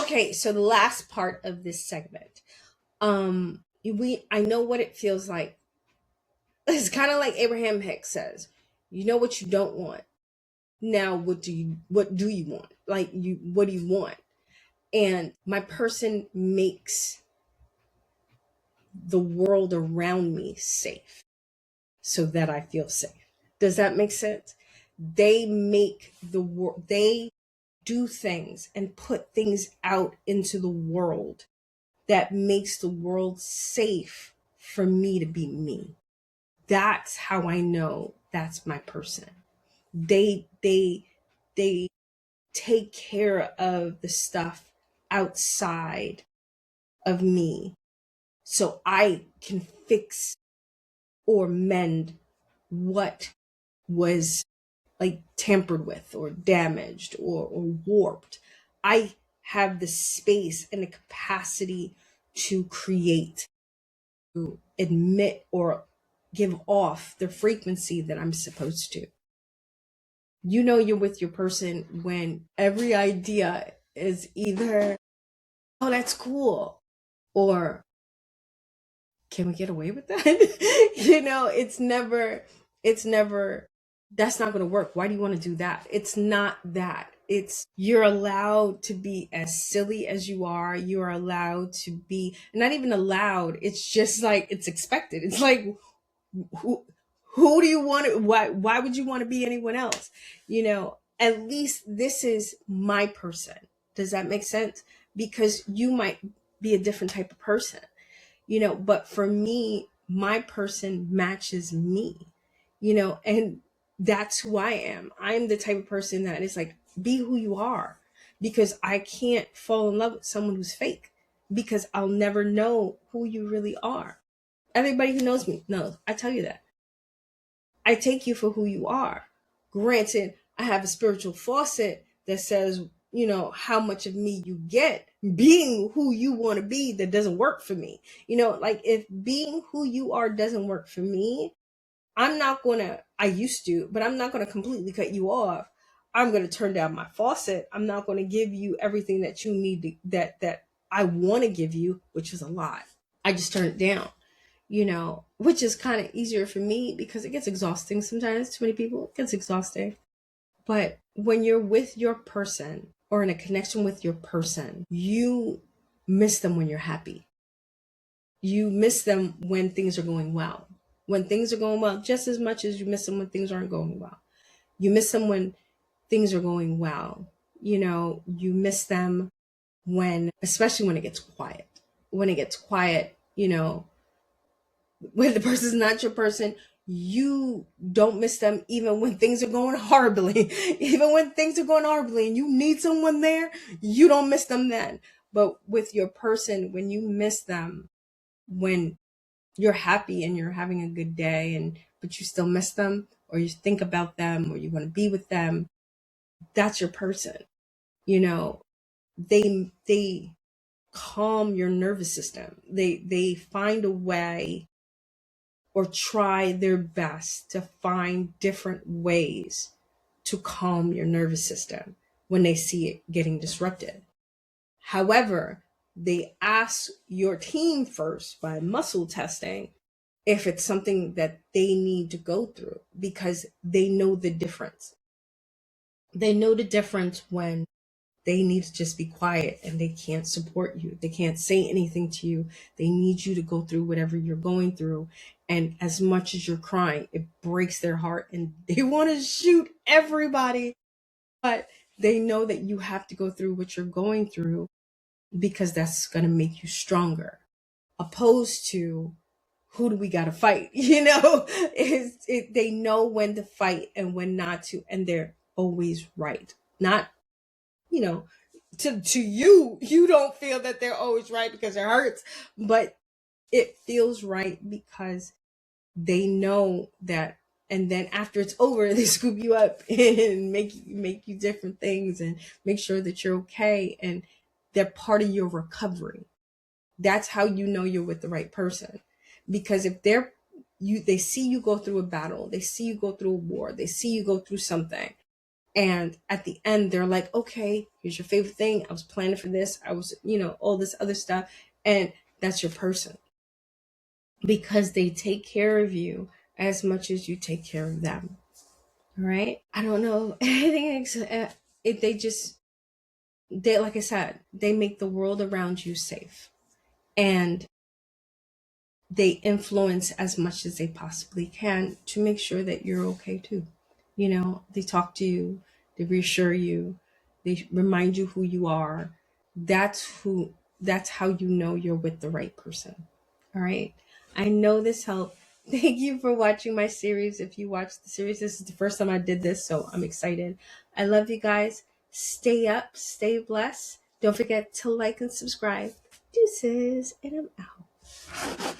Okay, so the last part of this segment. I know what it feels like. It's kind of like Abraham Hicks says, you know what you don't want. Now what do you want? Like you what do you want? And my person makes the world around me safe so that I feel safe. Does that make sense? They make the world, they do things and put things out into the world that makes the world safe for me to be me. That's how I know that's my person. They take care of the stuff outside of me so I can fix or mend what was like tampered with or damaged or warped. I have the space and the capacity to create, to admit or give off the frequency that I'm supposed to. You know you're with your person when every idea is either, oh, that's cool, or can we get away with that? It's never, that's not going to work. Why do you want to do that? It's not that. It's you're allowed to be as silly as you are. You are allowed to be not even allowed. It's just like it's expected. It's like who who do you want to, why would you want to be anyone else? At least this is my person. Does that make sense? Because you might be a different type of person, but for me, my person matches me, and that's who I am. I'm the type of person that is like, be who you are, because I can't fall in love with someone who's fake, because I'll never know who you really are. Everybody who knows me knows I tell you that I take you for who you are. Granted, I have a spiritual faucet that says, how much of me you get being who you want to be, that doesn't work for me. Like if being who you are doesn't work for me, I'm not going to, I used to, but I'm not going to completely cut you off. I'm going to turn down my faucet. I'm not going to give you everything that you need that I want to give you, which is a lot. I just turn it down, which is kind of easier for me because it gets exhausting sometimes. Too many people, it gets exhausting. But when you're with your person or in a connection with your person, you miss them when you're happy. You miss them when things are going well. When things are going well, just as much as you miss them when things aren't going well. You miss them when things are going well. You miss them when, especially when it gets quiet. When it gets quiet, when the person's not your person, you don't miss them even when things are going horribly. Even when things are going horribly and you need someone there, you don't miss them then. But with your person, when you miss them, when you're happy and you're having a good day, and but you still miss them, or you think about them, or you want to be with them, that's your person. You know, they calm your nervous system. They find a way or try their best to find different ways to calm your nervous system when they see it getting disrupted. However, they ask your team first by muscle testing if it's something that they need to go through, because they know the difference. They know the difference when they need to just be quiet and they can't support you. They can't say anything to you. They need you to go through whatever you're going through. And as much as you're crying, it breaks their heart and they want to shoot everybody. But they know that you have to go through what you're going through because that's going to make you stronger. Opposed to, who do we got to fight? They know when to fight and when not to. And they're always right. Not, you know, to you, you don't feel that they're always right because it hurts, but it feels right because they know that. And then after it's over, they scoop you up and make you different things and make sure that you're okay, and they're part of your recovery. That's how you know you're with the right person. Because if they see you go through a battle, they see you go through a war, they see you go through something, And at the end, they're like, okay, here's your favorite thing. I was planning for this. I was, all this other stuff. And that's your person, because they take care of you as much as you take care of them. All right. I don't know anything. They, like I said, they make the world around you safe, and they influence as much as they possibly can to make sure that you're okay too. They talk to you, they reassure you, they remind you who you are. That's how you know you're with the right person. All right. I know this helped. Thank you for watching my series. If you watched the series, this is the first time I did this, so I'm excited. I love you guys. Stay up, stay blessed. Don't forget to like and subscribe. Deuces, and I'm out.